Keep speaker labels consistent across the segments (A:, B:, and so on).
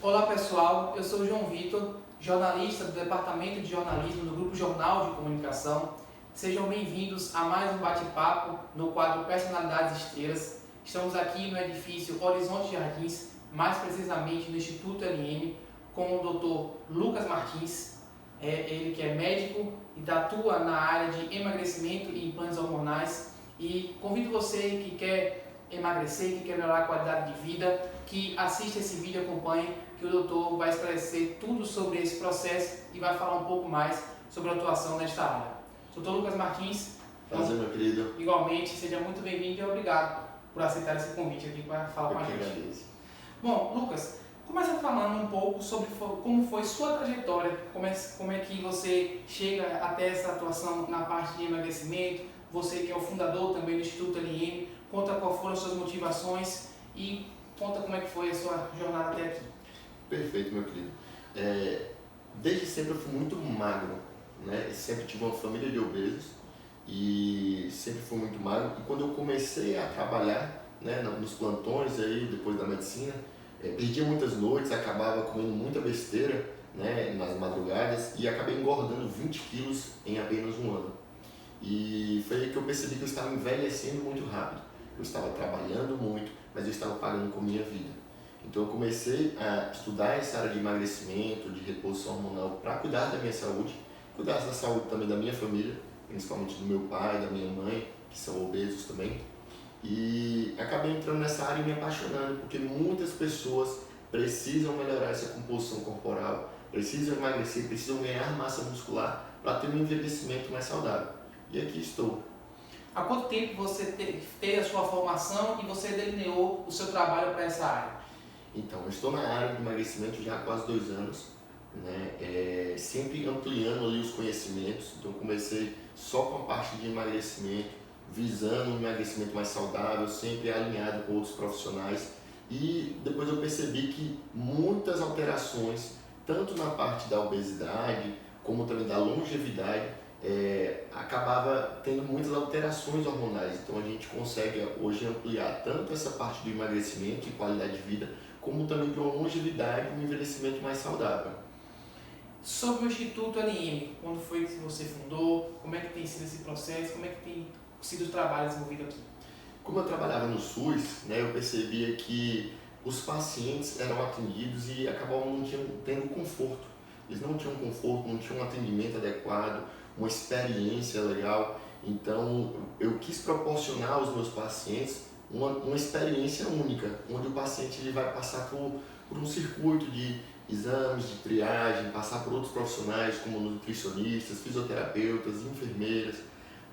A: Olá pessoal, eu sou o João Vitor, jornalista do Departamento de Jornalismo do Grupo Jornal de Comunicação. Sejam bem-vindos a mais um bate-papo no quadro Personalidades Estrelas. Estamos aqui no edifício Horizonte Jardins, mais precisamente no Instituto LM, com o Dr. Lucas Martins, ele que é médico e atua na área de emagrecimento e implantes hormonais. E convido você que quer emagrecer, que quer melhorar a qualidade de vida, que assista esse vídeo e acompanhe, que o doutor vai esclarecer tudo sobre esse processo e vai falar um pouco mais sobre a atuação nesta área. Doutor Lucas Martins,
B: Prazer, meu querido.
A: Igualmente, seja muito bem-vindo e obrigado por aceitar esse convite aqui para falar com a gente.
B: Agradeço.
A: Bom, Lucas, começa falando um pouco sobre como foi sua trajetória, como é que você chega até essa atuação na parte de emagrecimento, você que é o fundador também do Instituto LM, conta quais foram as suas motivações e conta como é que foi a sua jornada até aqui.
B: Perfeito, meu querido. Desde sempre eu fui muito magro, né? Sempre tive uma família de obesos e sempre fui muito magro. E quando eu comecei a trabalhar, né, nos plantões aí, depois da medicina, perdia muitas noites, acabava comendo muita besteira, né, nas madrugadas e acabei engordando 20 quilos em apenas um ano. E foi aí que eu percebi que eu estava envelhecendo muito rápido. Eu estava trabalhando muito, mas eu estava pagando com minha vida. Então eu comecei a estudar essa área de emagrecimento, de reposição hormonal, para cuidar da minha saúde, cuidar da saúde também da minha família, principalmente do meu pai, da minha mãe, que são obesos também. E acabei entrando nessa área e me apaixonando, porque muitas pessoas precisam melhorar essa composição corporal, precisam emagrecer, precisam ganhar massa muscular para ter um envelhecimento mais saudável. E aqui estou.
A: Há quanto tempo você teve a sua formação e você delineou o seu trabalho para essa área?
B: Então, eu estou na área de emagrecimento já há quase 2 anos, né? Sempre ampliando ali os conhecimentos. Então, comecei só com a parte de emagrecimento, visando um emagrecimento mais saudável, sempre alinhado com outros profissionais. E depois eu percebi que muitas alterações, tanto na parte da obesidade, como também da longevidade, acabava tendo muitas alterações hormonais. Então a gente consegue hoje ampliar tanto essa parte do emagrecimento e qualidade de vida, como também de uma longevidade e um envelhecimento mais saudável.
A: Sobre o Instituto LM, quando foi que você fundou, como é que tem sido esse processo, como é que tem sido o trabalho desenvolvido aqui?
B: Como eu trabalhava no SUS, né, eu percebia que os pacientes eram atendidos e acabavam não tendo conforto. Eles não tinham conforto, não tinham um atendimento adequado, uma experiência legal. Então eu quis proporcionar aos meus pacientes uma experiência única, onde o paciente ele vai passar por um circuito de exames, de triagem, passar por outros profissionais como nutricionistas, fisioterapeutas, enfermeiras,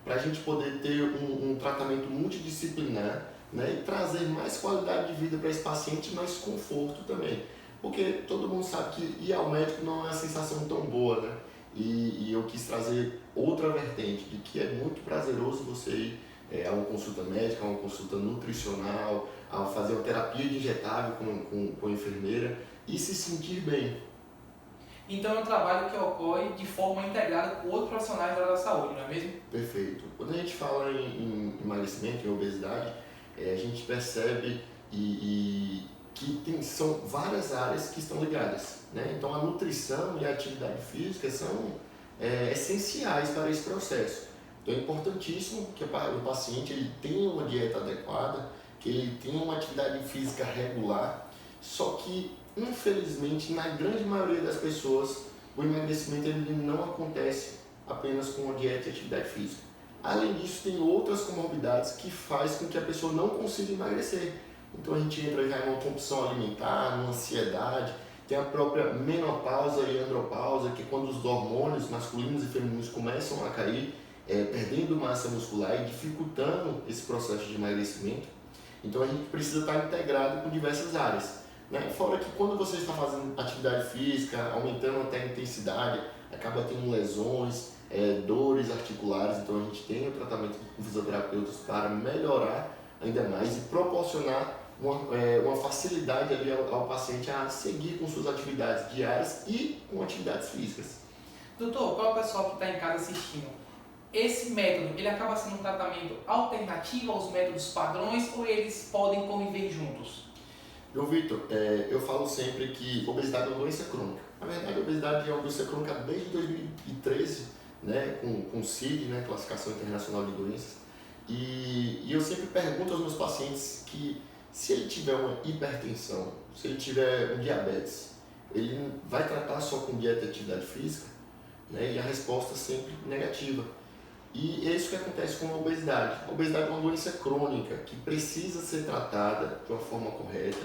B: para a gente poder ter um tratamento multidisciplinar, né, e trazer mais qualidade de vida para esse paciente e mais conforto também. Porque todo mundo sabe que ir ao médico não é uma sensação tão boa, né? E eu quis trazer outra vertente, de que é muito prazeroso você ir a uma consulta médica, a uma consulta nutricional, a fazer uma terapia de injetável com a enfermeira e se sentir bem.
A: Então é um trabalho que ocorre de forma integrada com outros profissionais da área da saúde, não é mesmo?
B: Perfeito. Quando a gente fala em emagrecimento, em obesidade, a gente percebe que são várias áreas que estão ligadas, né? Então a nutrição e a atividade física são essenciais para esse processo. Então é importantíssimo que o paciente ele tenha uma dieta adequada, que ele tenha uma atividade física regular, só que infelizmente na grande maioria das pessoas o emagrecimento ele não acontece apenas com a dieta e atividade física. Além disso, tem outras comorbidades que faz com que a pessoa não consiga emagrecer. Então a gente entra já em uma compulsão alimentar, numa ansiedade, tem a própria menopausa e andropausa, que é quando os hormônios masculinos e femininos começam a cair, perdendo massa muscular e dificultando esse processo de emagrecimento. Então a gente precisa estar integrado com diversas áreas, né? Fora que quando você está fazendo atividade física, aumentando até a intensidade, acaba tendo lesões, dores articulares. Então a gente tem o tratamento com fisioterapeutas para melhorar ainda mais e proporcionar uma facilidade ali ao paciente a seguir com suas atividades diárias e com atividades físicas.
A: Doutor, para o pessoal que está em casa assistindo, esse método ele acaba sendo um tratamento alternativo aos métodos padrões ou eles podem conviver juntos?
B: João Vitor, eu falo sempre que obesidade é uma doença crônica. Na verdade, a obesidade é uma doença crônica desde 2013, né, com CID, né, Classificação Internacional de Doenças. E eu sempre pergunto aos meus pacientes que se ele tiver uma hipertensão, se ele tiver um diabetes, ele vai tratar só com dieta e atividade física? Né, e a resposta é sempre negativa. E é isso que acontece com a obesidade. A obesidade é uma doença crônica que precisa ser tratada de uma forma correta,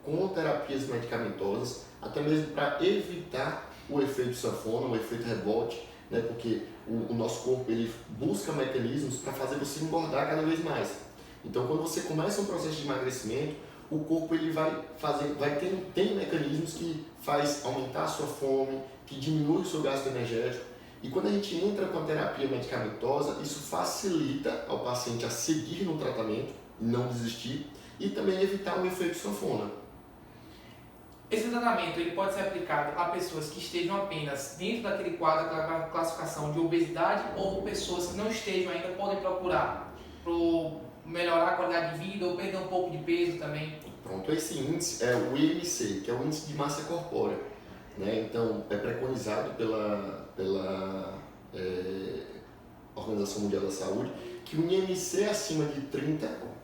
B: com terapias medicamentosas, até mesmo para evitar o efeito sanfona, o efeito rebote, né? Porque o nosso corpo ele busca mecanismos para fazer você engordar cada vez mais. Então, quando você começa um processo de emagrecimento, o corpo ele tem mecanismos que faz aumentar a sua fome, que diminui o seu gasto energético. E quando a gente entra com a terapia medicamentosa, isso facilita ao paciente a seguir no tratamento, não desistir, e também evitar um efeito sanfona.
A: Esse tratamento ele pode ser aplicado a pessoas que estejam apenas dentro daquele quadro, daquela classificação de obesidade, ou pessoas que não estejam ainda podem procurar para melhorar a qualidade de vida ou perder um pouco de peso também.
B: Pronto, esse índice é o IMC, que é o índice de massa corpórea. Né? Então, é preconizado pela Organização Mundial da Saúde que um IMC acima de 30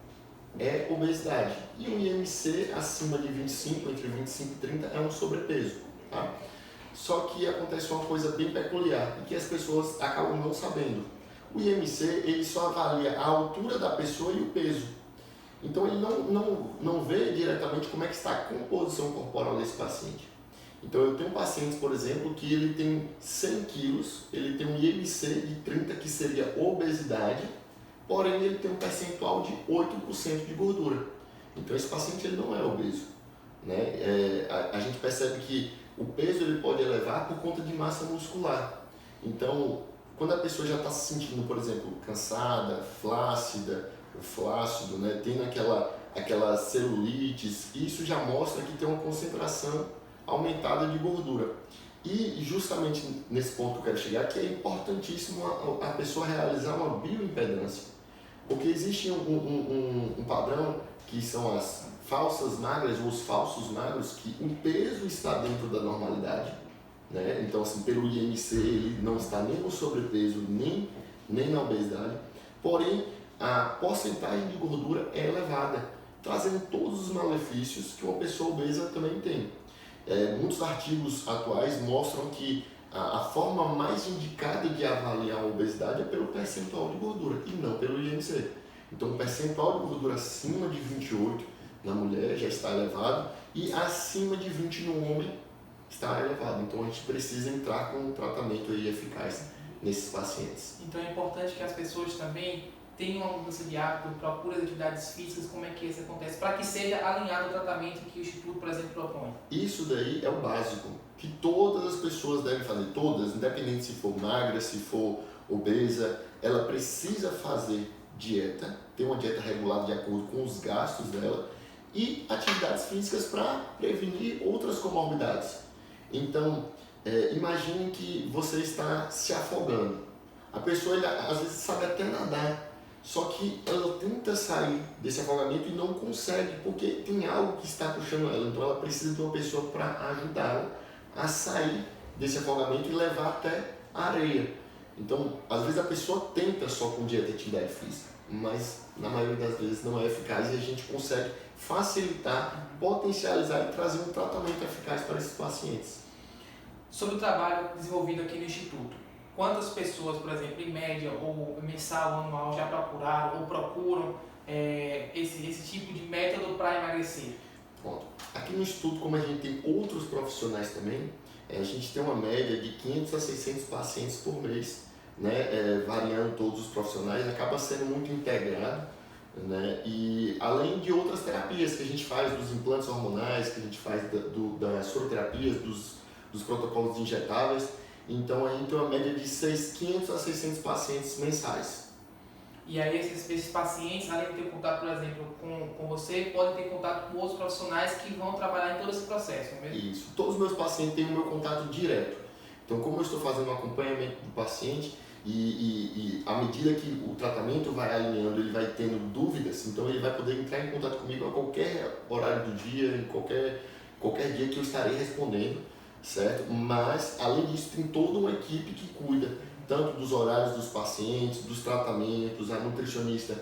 B: é obesidade e um IMC acima de 25, entre 25 e 30 é um sobrepeso. Tá? Só que acontece uma coisa bem peculiar e que as pessoas acabam não sabendo. O IMC ele só avalia a altura da pessoa e o peso. Então ele não vê diretamente como é que está a composição corporal desse paciente. Então eu tenho pacientes, por exemplo, que ele tem 100 quilos, ele tem um IMC de 30 que seria obesidade, porém ele tem um percentual de 8% de gordura. Então esse paciente ele não é obeso. Né? A gente percebe que o peso ele pode elevar por conta de massa muscular. Então, quando a pessoa já está se sentindo, por exemplo, cansada, flácida, ou flácido, né? Tendo aquela celulites, isso já mostra que tem uma concentração aumentada de gordura. E justamente nesse ponto que eu quero chegar, que é importantíssimo a pessoa realizar uma bioimpedância. Porque existe um padrão que são as falsas magras ou os falsos magros, que o peso está dentro da normalidade. Né? Então, assim, pelo IMC, ele não está nem no sobrepeso, nem na obesidade. Porém, a porcentagem de gordura é elevada, trazendo todos os malefícios que uma pessoa obesa também tem. Muitos artigos atuais mostram que a forma mais indicada de avaliar a obesidade é pelo percentual de gordura e não pelo IMC. Então, o percentual de gordura acima de 28 na mulher já está elevado e acima de 20 no homem está elevado. Então, a gente precisa entrar com um tratamento aí eficaz nesses pacientes.
A: Então, é importante que as pessoas também tenham uma mudança de hábito, procurem as atividades físicas, como é que isso acontece, para que seja alinhado ao tratamento que o Instituto, por exemplo, propõe.
B: Isso daí é o básico, que todas as pessoas devem fazer, todas, independente se for magra, se for obesa, ela precisa fazer dieta, ter uma dieta regulada de acordo com os gastos dela e atividades físicas para prevenir outras comorbidades. Então, imagine que você está se afogando. A pessoa às vezes sabe até nadar, só que ela tenta sair desse afogamento e não consegue, porque tem algo que está puxando ela. Então ela precisa de uma pessoa para ajudá-la a sair desse afogamento e levar até a areia. Então, às vezes a pessoa tenta só com dieta e atividade física, mas na maioria das vezes não é eficaz e a gente consegue facilitar, potencializar e trazer um tratamento eficaz para esses pacientes.
A: Sobre o trabalho desenvolvido aqui no Instituto, quantas pessoas, por exemplo, em média ou mensal, anual, já procuraram ou procuram esse tipo de método para emagrecer?
B: Pronto. Aqui no Instituto, como a gente tem outros profissionais também, a gente tem uma média de 500 a 600 pacientes por mês, né? Variando todos os profissionais, acaba sendo muito integrado. Né? E além de outras terapias que a gente faz, dos implantes hormonais, que a gente faz das soroterapias, dos protocolos injetáveis, então a gente tem uma média de 500 a 600 pacientes mensais.
A: E aí esses pacientes, além de ter contato, por exemplo, com você, podem ter contato com outros profissionais que vão trabalhar em todo esse processo, não é mesmo?
B: Isso. Todos os meus pacientes têm o meu contato direto. Então, como eu estou fazendo um acompanhamento do paciente, e à medida que o tratamento vai alinhando, ele vai tendo dúvidas, então ele vai poder entrar em contato comigo a qualquer horário do dia, em qualquer dia que eu estarei respondendo, certo? Mas, além disso, tem toda uma equipe que cuida tanto dos horários dos pacientes, dos tratamentos, a nutricionista,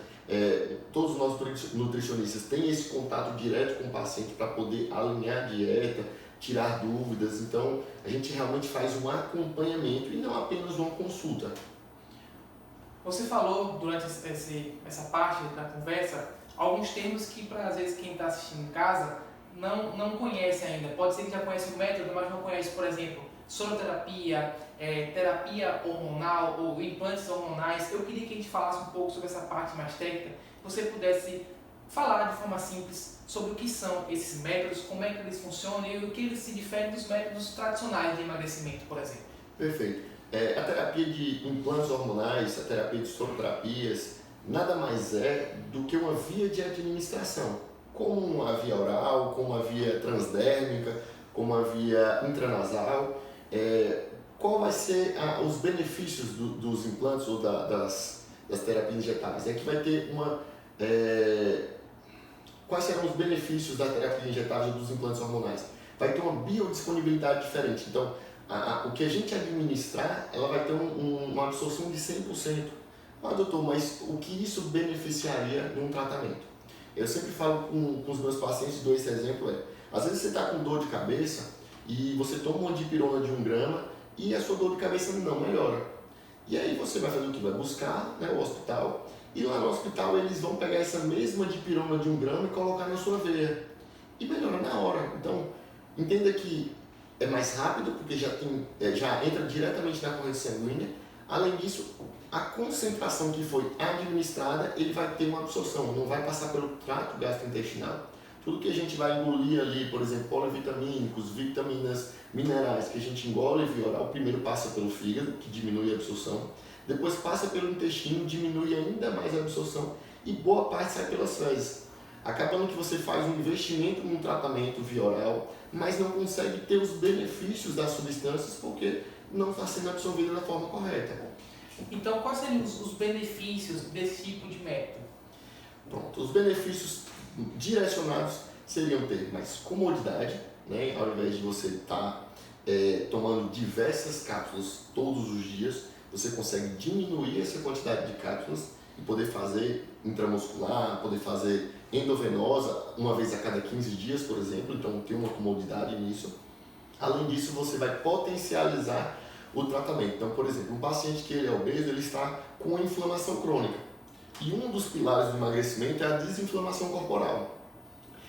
B: todos os nossos nutricionistas têm esse contato direto com o paciente para poder alinhar a dieta, tirar dúvidas. Então, a gente realmente faz um acompanhamento e não apenas uma consulta.
A: Você falou durante essa parte da conversa alguns termos que, para às vezes, quem está assistindo em casa não conhece ainda. Pode ser que já conhece o método, mas não conhece, por exemplo, soroterapia, terapia hormonal ou implantes hormonais. Eu queria que a gente falasse um pouco sobre essa parte mais técnica, que você pudesse falar de forma simples sobre o que são esses métodos, como é que eles funcionam e o que eles se diferem dos métodos tradicionais de emagrecimento, por exemplo.
B: Perfeito. A terapia de implantes hormonais, a terapia de soroterapias, nada mais é do que uma via de administração, como a via oral, como a via transdérmica, como a via intranasal. Qual vai ser os benefícios dos implantes ou das terapias injetáveis? É que vai ter quais serão os benefícios da terapia injetável dos implantes hormonais? Vai ter uma biodisponibilidade diferente. Então, o que a gente administrar, ela vai ter uma absorção de 100%. Ah, doutor, mas o que isso beneficiaria num tratamento? Eu sempre falo com os meus pacientes, dou esse exemplo, às vezes você está com dor de cabeça e você toma uma dipirona de 1 grama e a sua dor de cabeça não melhora. E aí você vai fazer o que? Vai buscar, né, o hospital, e lá no hospital eles vão pegar essa mesma dipirona de 1 grama e colocar na sua veia. E melhora na hora. Então, entenda que é mais rápido, porque já entra diretamente na corrente sanguínea. Além disso, a concentração que foi administrada, ele vai ter uma absorção, não vai passar pelo trato gastrointestinal. Tudo que a gente vai engolir ali, por exemplo, polivitamínicos, vitaminas, minerais, que a gente engole via oral, primeiro passa pelo fígado, que diminui a absorção, depois passa pelo intestino, diminui ainda mais a absorção, e boa parte sai pelas fezes. Acabando que você faz um investimento num tratamento via oral, mas não consegue ter os benefícios das substâncias porque não está sendo absorvida da forma correta.
A: Então, quais seriam os benefícios desse tipo de método?
B: Pronto, os benefícios direcionados seriam ter mais comodidade, né? Ao invés de você estar tomando diversas cápsulas todos os dias, você consegue diminuir essa quantidade de cápsulas e poder fazer intramuscular, poder fazer endovenosa uma vez a cada 15 dias, por exemplo, então tem uma comodidade nisso. Além disso, você vai potencializar o tratamento. Então, por exemplo, um paciente que ele é obeso, ele está com inflamação crônica. E um dos pilares do emagrecimento é a desinflamação corporal.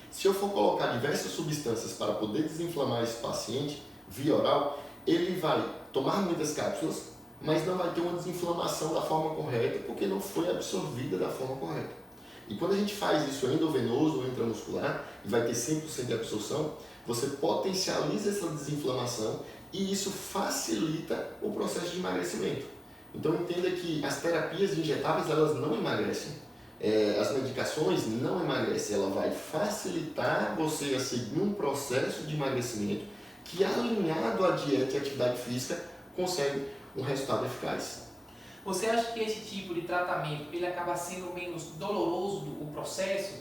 B: Se eu for colocar diversas substâncias para poder desinflamar esse paciente via oral, ele vai tomar muitas cápsulas, mas não vai ter uma desinflamação da forma correta, porque não foi absorvida da forma correta. E quando a gente faz isso endovenoso ou intramuscular, e vai ter 100% de absorção, você potencializa essa desinflamação e isso facilita o processo de emagrecimento. Então entenda que as terapias injetáveis, elas não emagrecem. As medicações não emagrecem, ela vai facilitar você a seguir um processo de emagrecimento que, alinhado à dieta e atividade física, consegue um resultado eficaz.
A: Você acha que esse tipo de tratamento ele acaba sendo menos doloroso o processo?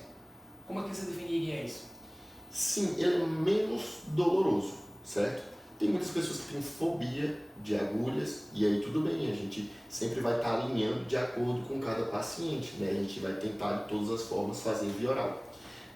A: Como é que você definiria isso?
B: Sim, ele é menos doloroso, certo? Tem muitas pessoas que têm fobia de agulhas e aí tudo bem, a gente sempre vai estar alinhando de acordo com cada paciente, né? A gente vai tentar de todas as formas fazer via oral.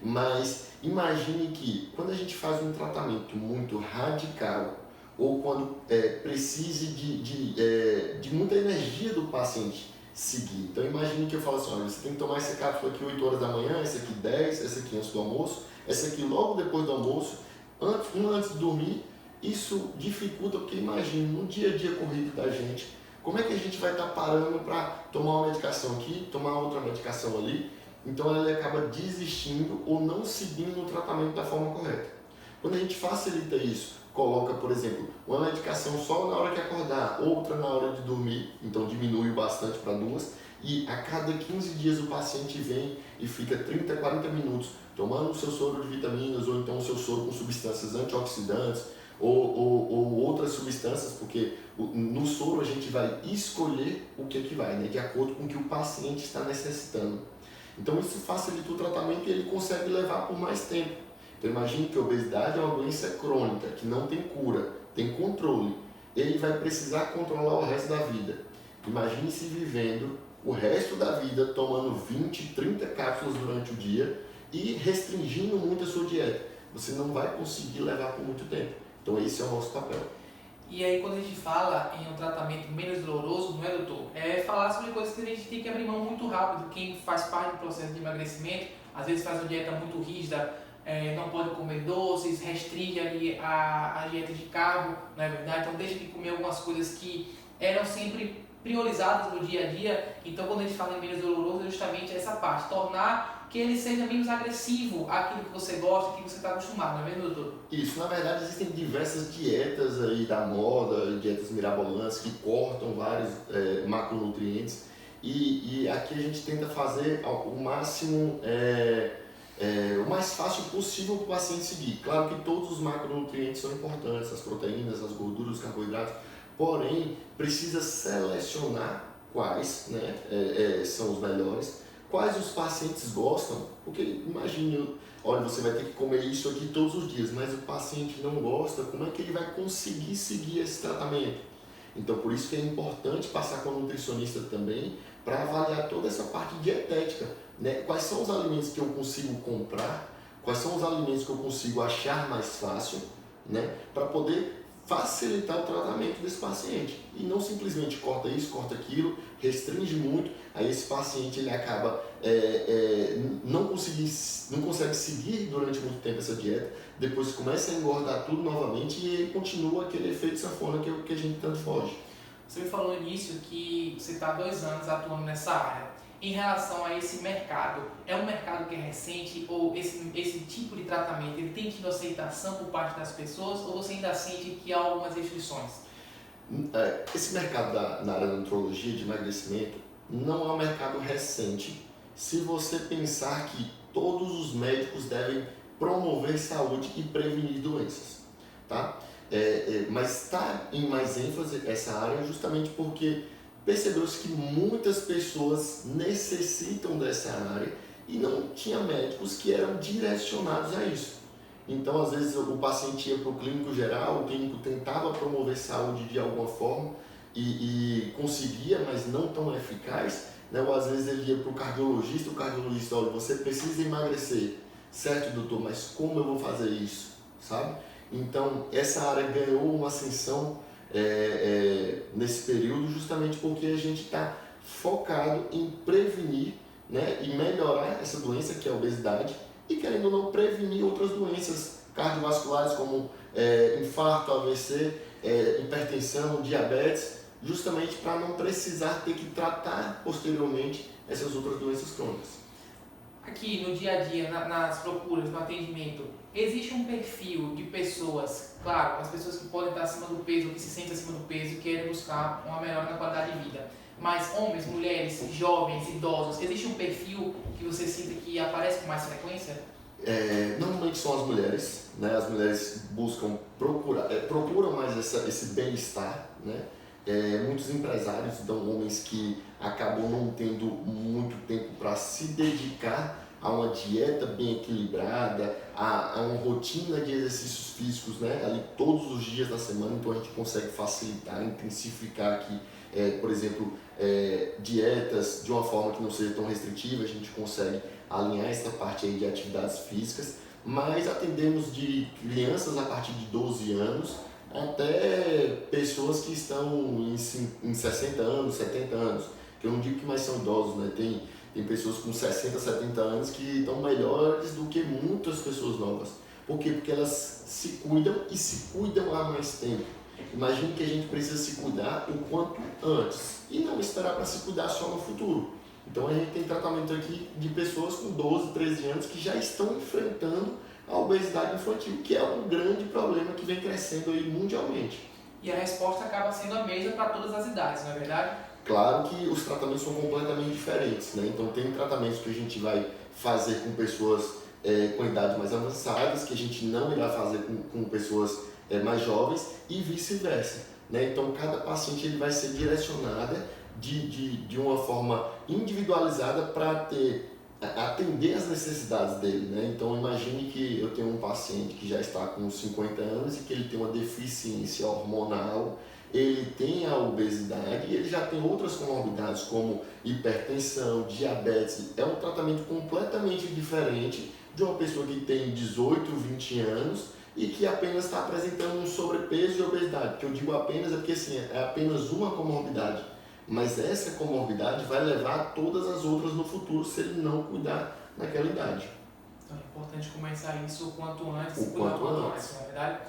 B: Mas imagine que quando a gente faz um tratamento muito radical ou quando precise de muita energia do paciente seguir. Então imagine que eu falo assim, olha, você tem que tomar essa cápsula aqui 8 horas da manhã, essa aqui 10, essa aqui antes do almoço, essa aqui logo depois do almoço, antes de dormir. Isso dificulta, porque imagine, no dia a dia corrido da gente, como é que a gente vai estar parando para tomar uma medicação aqui, tomar outra medicação ali, então ela acaba desistindo ou não seguindo o tratamento da forma correta. Quando a gente facilita isso, coloca, por exemplo, uma medicação só na hora que acordar, outra na hora de dormir, então diminui bastante para 2, e a cada 15 dias o paciente vem e fica 30, 40 minutos tomando o seu soro de vitaminas ou então o seu soro com substâncias antioxidantes, ou outras substâncias, porque no soro a gente vai escolher o que vai, né? De acordo com o que o paciente está necessitando. Então isso facilita o tratamento e ele consegue levar por mais tempo. Então imagine que a obesidade é uma doença crônica, que não tem cura, tem controle. Ele vai precisar controlar o resto da vida. Imagine se vivendo o resto da vida tomando 20, 30 cápsulas durante o dia e restringindo muito a sua dieta. Você não vai conseguir levar por muito tempo. Então esse é o nosso papel.
A: E aí quando a gente fala em um tratamento menos doloroso, não é, doutor? É falar sobre coisas que a gente tem que abrir mão muito rápido. Quem faz parte do processo de emagrecimento, às vezes faz uma dieta muito rígida, não pode comer doces, restringe ali a dieta de carbo, não é verdade? Então deixa de comer algumas coisas que eram sempre priorizadas no dia a dia. Então quando a gente fala em menos doloroso, é justamente essa parte, tornar que ele seja menos agressivo àquilo que você gosta, que você está acostumado, não é mesmo, doutor?
B: Isso, na verdade existem diversas dietas aí da moda, dietas mirabolantes que cortam vários macronutrientes e aqui a gente tenta fazer o máximo, o mais fácil possível para o paciente seguir. Claro que todos os macronutrientes são importantes, as proteínas, as gorduras, os carboidratos, porém precisa selecionar quais, né, são os melhores, quais os pacientes gostam, porque imagine, olha, você vai ter que comer isso aqui todos os dias, mas o paciente não gosta, como é que ele vai conseguir seguir esse tratamento? Então, por isso que é importante passar com o nutricionista também, para avaliar toda essa parte dietética, né? Quais são os alimentos que eu consigo comprar, quais são os alimentos que eu consigo achar mais fácil, né? Para poder facilitar o tratamento desse paciente e não simplesmente corta isso, corta aquilo, restringe muito, aí esse paciente ele acaba não consegue seguir durante muito tempo essa dieta, depois começa a engordar tudo novamente e ele continua aquele efeito sanfona que é o que a gente tanto foge.
A: Você me falou no início que você está há 2 anos atuando nessa área. Em relação a esse mercado, é um mercado que é recente ou esse tipo de tratamento ele tem tido aceitação por parte das pessoas ou você ainda sente que há algumas restrições?
B: Esse mercado na área da nutrologia de emagrecimento não é um mercado recente se você pensar que todos os médicos devem promover saúde e prevenir doenças, tá? Mas está em mais ênfase essa área justamente porque percebeu-se que muitas pessoas necessitam dessa área e não tinha médicos que eram direcionados a isso. Então, às vezes, o paciente ia para o clínico geral, o clínico tentava promover saúde de alguma forma e conseguia, mas não tão eficaz, né? Ou às vezes ele ia para o cardiologista, olha, você precisa emagrecer, certo, doutor, mas como eu vou fazer isso, sabe? Então, essa área ganhou uma ascensão nesse período justamente porque a gente está focado em prevenir, né, e melhorar essa doença que é a obesidade e querendo ou não prevenir outras doenças cardiovasculares como infarto, AVC, hipertensão, diabetes, justamente para não precisar ter que tratar posteriormente essas outras doenças crônicas.
A: Aqui no dia a dia, nas procuras, no atendimento, existe um perfil de pessoas, claro, as pessoas que podem estar acima do peso, que se sentem acima do peso e querem buscar uma melhora na qualidade de vida. Mas homens, mulheres, jovens, idosos, existe um perfil que você sinta que aparece com mais frequência?
B: Normalmente são as mulheres, né? As mulheres procuram mais esse bem-estar, né? Muitos empresários, então homens que acabam não tendo muito tempo para se dedicar a uma dieta bem equilibrada, a uma rotina de exercícios físicos, né? Ali todos os dias da semana, então a gente consegue facilitar, intensificar aqui, por exemplo, dietas de uma forma que não seja tão restritiva, a gente consegue alinhar essa parte aí de atividades físicas, mas atendemos de crianças a partir de 12 anos até pessoas que estão em 60 anos, 70 anos, que eu não digo que mais são idosos, né? Tem pessoas com 60, 70 anos que estão melhores do que muitas pessoas novas. Por quê? Porque elas se cuidam e se cuidam há mais tempo. Imagine que a gente precisa se cuidar o quanto antes e não esperar para se cuidar só no futuro. Então a gente tem tratamento aqui de pessoas com 12, 13 anos que já estão enfrentando a obesidade infantil, que é um grande problema que vem crescendo aí mundialmente.
A: E a resposta acaba sendo a mesma para todas as idades, não é verdade?
B: Claro que os tratamentos são completamente diferentes, né? Então tem tratamentos que a gente vai fazer com pessoas com idades mais avançadas, que a gente não irá fazer com pessoas mais jovens e vice-versa. Né? Então, cada paciente ele vai ser direcionada de uma forma individualizada para atender as necessidades dele. Né? Então, imagine que eu tenho um paciente que já está com 50 anos e que ele tem uma deficiência hormonal, ele tem a obesidade e ele já tem outras comorbidades como hipertensão, diabetes. É um tratamento completamente diferente de uma pessoa que tem 18, 20 anos e que apenas está apresentando um sobrepeso e obesidade. Que eu digo apenas é porque assim, é apenas uma comorbidade, mas essa comorbidade vai levar a todas as outras no futuro se ele não cuidar naquela idade.
A: Então é importante começar isso o quanto antes,
B: o quanto antes,
A: na verdade.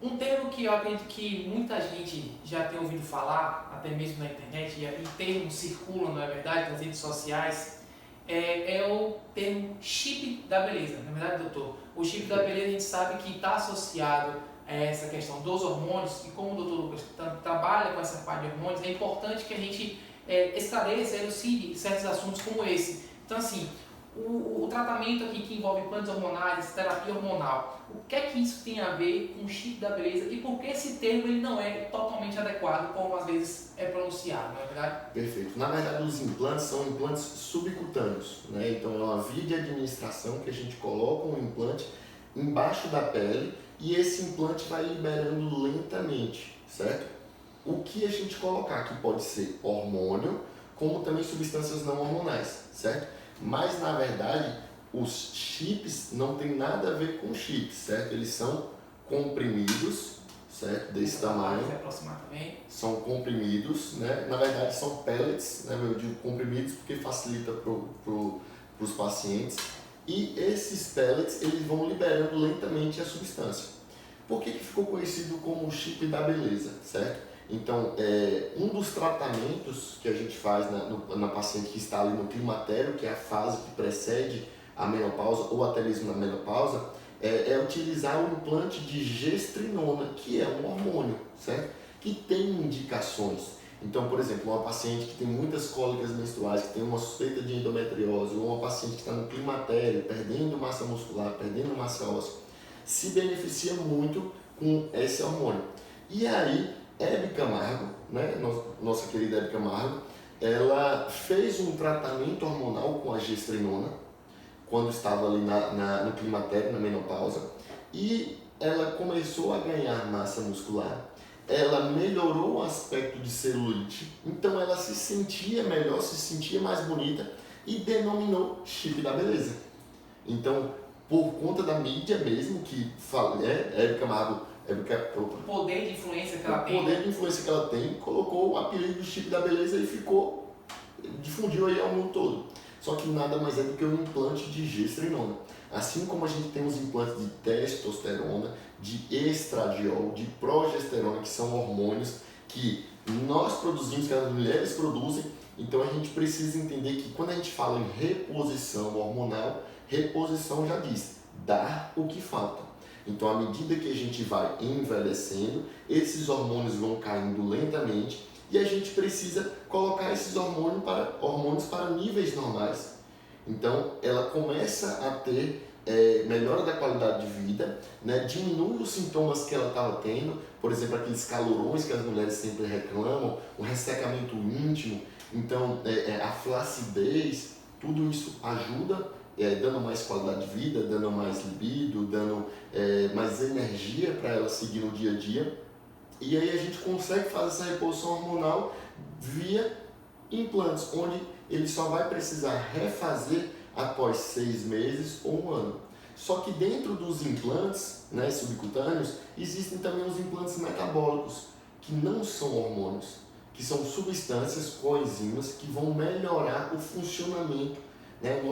A: Um termo que eu acredito que muita gente já tem ouvido falar, até mesmo na internet, e termos circulam, não é verdade, nas redes sociais, é o termo chip da beleza. Na verdade, doutor, o chip da beleza a gente sabe que está associado a essa questão dos hormônios, e como o doutor Lucas trabalha com essa parte de hormônios, é importante que a gente esclareça, elucide certos assuntos como esse. Então, assim, o tratamento aqui que envolve plantas hormonais, terapia hormonal, o que é que isso tem a ver com o chip da beleza e por que esse termo ele não é totalmente adequado, como às vezes é pronunciado, não é verdade?
B: Perfeito. Na verdade, os implantes são implantes subcutâneos, né? Então, é uma via de administração que a gente coloca um implante embaixo da pele e esse implante vai liberando lentamente, certo? O que a gente colocar aqui pode ser hormônio, como também substâncias não hormonais, certo? Mas, na verdade, os chips não tem nada a ver com chips, certo? Eles são comprimidos, certo? Desse tamanho.
A: Se aproximar também.
B: São comprimidos, né? Na verdade, são pellets, né? Eu digo comprimidos porque facilita para os pacientes. E esses pellets, eles vão liberando lentamente a substância. Por que ficou conhecido como chip da beleza, certo? Então, um dos tratamentos que a gente faz na paciente que está ali no climatério, que é a fase que precede a menopausa ou até mesmo na menopausa, é utilizar o implante de gestrinona, que é um hormônio, certo? Que tem indicações. Então, por exemplo, uma paciente que tem muitas cólicas menstruais, que tem uma suspeita de endometriose, ou uma paciente que está no climatério, perdendo massa muscular, perdendo massa óssea, se beneficia muito com esse hormônio. E aí, Hebe Camargo, né, nossa querida Hebe Camargo, ela fez um tratamento hormonal com a gestrinona, quando estava ali no climatério, na menopausa, e ela começou a ganhar massa muscular, ela melhorou o aspecto de celulite, então ela se sentia melhor, se sentia mais bonita e denominou chip da beleza. Então, por conta da mídia mesmo, que Hebe Camargo,
A: o poder de influência que ela tem.
B: O poder de influência que ela tem, colocou o apelido de chip da beleza e difundiu aí ao mundo todo. Só que nada mais é do que um implante de gestrinona. Assim como a gente tem os implantes de testosterona, de estradiol, de progesterona, que são hormônios que nós produzimos, que as mulheres produzem. Então a gente precisa entender que quando a gente fala em reposição hormonal, reposição já diz, dar o que falta. Então, à medida que a gente vai envelhecendo, esses hormônios vão caindo lentamente e a gente precisa colocar esses hormônios para níveis normais. Então, ela começa a ter melhora da qualidade de vida, né? Diminui os sintomas que ela estava tendo, por exemplo, aqueles calorões que as mulheres sempre reclamam, o ressecamento íntimo, então a flacidez, tudo isso ajuda, dando mais qualidade de vida, dando mais libido, dando mais energia para ela seguir no dia a dia. E aí a gente consegue fazer essa reposição hormonal via implantes, onde ele só vai precisar refazer após 6 meses ou 1 ano. Só que dentro dos implantes, né, subcutâneos, existem também os implantes metabólicos, que não são hormônios, que são substâncias coenzimas que vão melhorar o funcionamento, né, a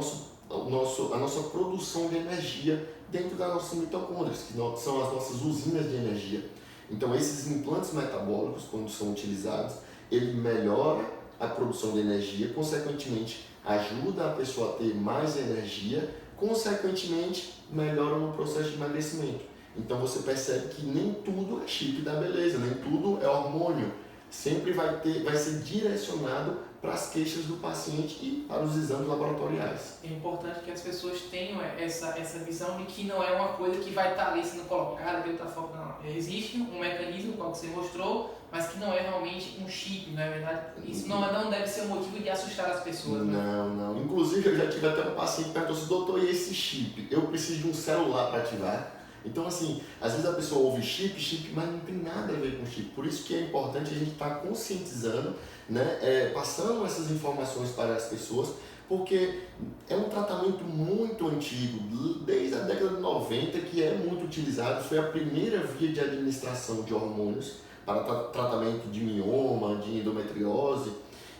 B: nossa produção de energia dentro das nossas mitocôndrias, que são as nossas usinas de energia. Então, esses implantes metabólicos, quando são utilizados, ele melhora a produção de energia, consequentemente, ajuda a pessoa a ter mais energia, consequentemente, melhora no processo de emagrecimento. Então, você percebe que nem tudo é chip da beleza, nem tudo é hormônio. Sempre vai ser direcionado para as queixas do paciente e para os exames laboratoriais.
A: É importante que as pessoas tenham essa visão de que não é uma coisa que vai estar ali sendo colocada de outra forma, não. Existe um mecanismo, qual que você mostrou, mas que não é realmente um chip, não é verdade? Isso não deve ser um motivo de assustar as pessoas, né?
B: Não. Inclusive, eu já tive até um paciente que perguntou assim, doutor, e esse chip? Eu preciso de um celular para ativar? Então, assim, às vezes a pessoa ouve chip, mas não tem nada a ver com chip. Por isso que é importante a gente estar conscientizando, né, passando essas informações para as pessoas, porque é um tratamento muito antigo, desde a década de 90, que é muito utilizado. Foi a primeira via de administração de hormônios para tratamento de mioma, de endometriose.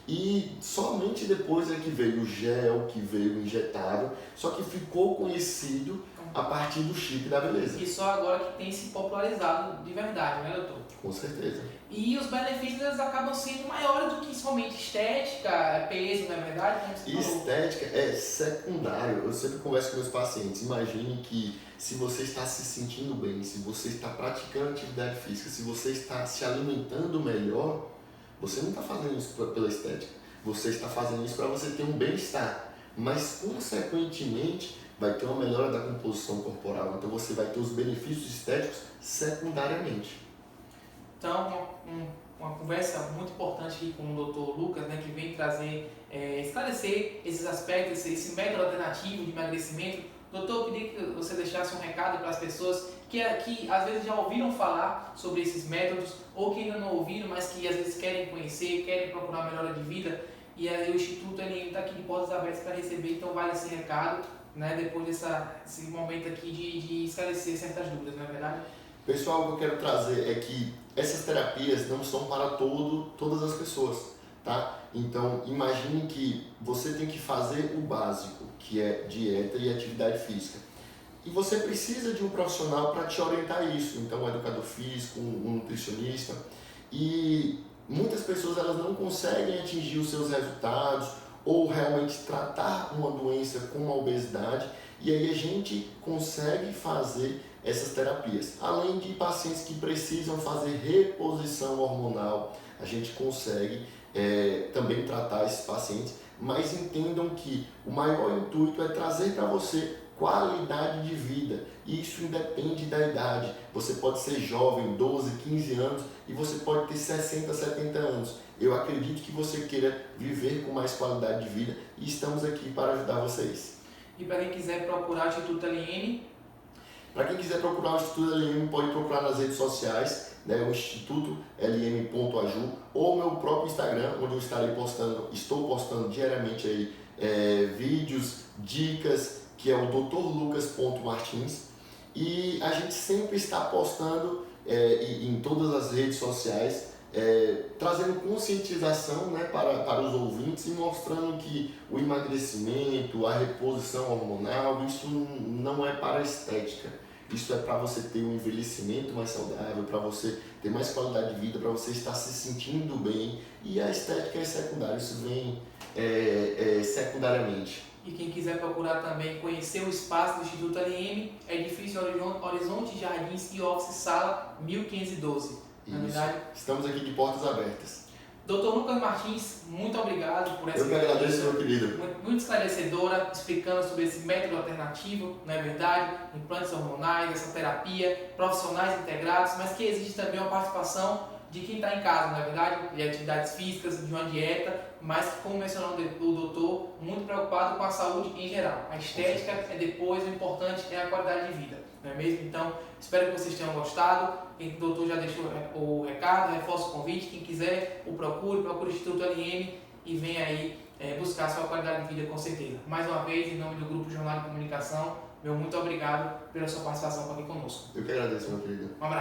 B: E somente depois é que veio o gel, que veio o injetável, só que ficou conhecido a partir do chip da beleza.
A: E só agora que tem se popularizado de verdade, né, doutor?
B: Com certeza.
A: E os benefícios eles acabam sendo maiores do que somente estética, peso, não é verdade? Como você falou.
B: Estética é secundário. Eu sempre converso com meus pacientes. Imagine que se você está se sentindo bem, se você está praticando atividade física, se você está se alimentando melhor, você não está fazendo isso pela estética. Você está fazendo isso para você ter um bem-estar. Mas, consequentemente, vai ter uma melhora da composição corporal. Então, você vai ter os benefícios estéticos secundariamente.
A: Então, uma conversa muito importante aqui com o Dr. Lucas, né, que vem trazer, esclarecer esses aspectos, esse método alternativo de emagrecimento. Doutor, eu queria que você deixasse um recado para as pessoas que às vezes já ouviram falar sobre esses métodos ou que ainda não ouviram, mas que às vezes querem conhecer, querem procurar melhora de vida. E aí o Instituto está aqui de portas abertas para receber, então vale esse recado, né, depois desse momento aqui de esclarecer certas dúvidas, não é verdade?
B: Pessoal, o que eu quero trazer é que essas terapias não são para todas as pessoas, tá? Então, imagine que você tem que fazer o básico, que é dieta e atividade física. E você precisa de um profissional para te orientar isso, então um educador físico, um nutricionista. E muitas pessoas elas não conseguem atingir os seus resultados ou realmente tratar uma doença como a obesidade, e aí a gente consegue fazer essas terapias. Além de pacientes que precisam fazer reposição hormonal, a gente consegue também tratar esses pacientes, mas entendam que o maior intuito é trazer para você qualidade de vida, e isso independe da idade. Você pode ser jovem, 12, 15 anos, e você pode ter 60, 70 anos. Eu acredito que você queira viver com mais qualidade de vida e estamos aqui para ajudar vocês.
A: E para quem quiser procurar o Instituto LM?
B: Para quem quiser procurar o Instituto LM, pode procurar nas redes sociais, né, o Instituto LM.aju, ou meu próprio Instagram, onde eu estou postando diariamente aí, vídeos, dicas, que é o drlucas.martins, e a gente sempre está postando em todas as redes sociais, trazendo conscientização, né, para os ouvintes e mostrando que o emagrecimento, a reposição hormonal, isso não é para estética, isso é para você ter um envelhecimento mais saudável, para você ter mais qualidade de vida, para você estar se sentindo bem, e a estética é secundária, isso vem secundariamente.
A: E quem quiser procurar também conhecer o espaço do Instituto LM, é Edifício Horizonte Jardins e Office Sala 1512. Na verdade,
B: estamos aqui de portas abertas.
A: Dr. Lucas Martins, muito obrigado por essa
B: Eu que agradeço, meu querido.
A: Muito esclarecedora, explicando sobre esse método alternativo, não é verdade? Implantes hormonais, essa terapia, profissionais integrados, mas que existe também uma participação de quem está em casa, não é verdade? De atividades físicas, de uma dieta, mas que, como mencionou o doutor, muito preocupado com a saúde em geral. A estética é depois, o importante é a qualidade de vida, não é mesmo? Então, espero que vocês tenham gostado. O doutor já deixou o recado, reforça o convite. Quem quiser, procure o Instituto LM e venha aí buscar a sua qualidade de vida, com certeza. Mais uma vez, em nome do Grupo Jornal de Comunicação, meu muito obrigado pela sua participação aqui conosco.
B: Eu que agradeço, meu querido.
A: Um abraço.